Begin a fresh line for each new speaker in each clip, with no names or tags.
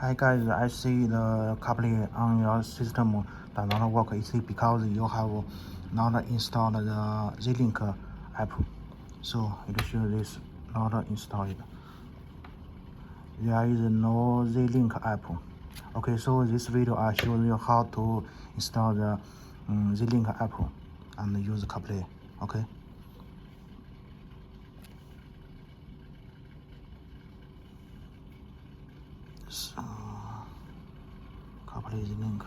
Hi guys, I see the carplay on your system does not work. It's because you have not installed the ZLINK app. So it shows this not installed. There is no ZLINK app. Okay, so this video I show you how to install the ZLINK app and use carplay. Okay. So carplay ZLINK.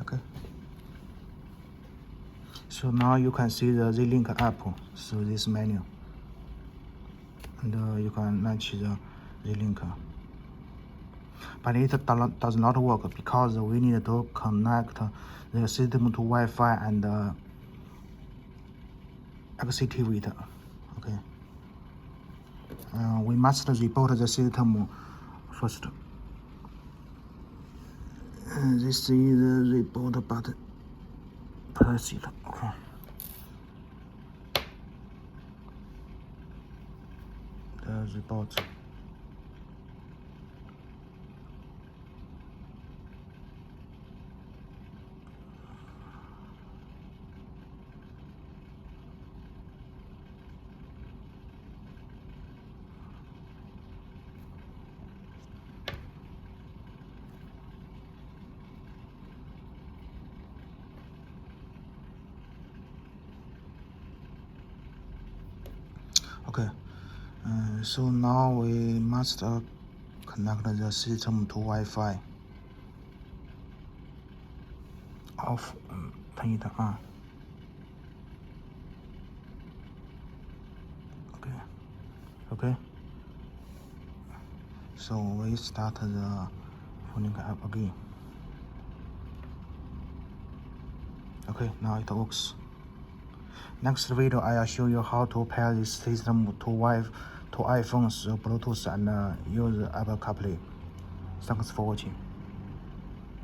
Okay. So now you can see the ZLINK app through this menu, and you can launch the ZLINK. But it does not work because we need to connect the system to Wi-Fi and activate it. Okay. We must reboot the system first. This is the reboot button. Press it. Okay. The reboot. Okay, so now we must connect the system to Wi-Fi. Off, turn it on. Okay. So we start the ZLINK app again. Okay, now it works. Next video, I'll show you how to pair this system to iPhones, Bluetooth, and use Apple CarPlay. Thanks for watching.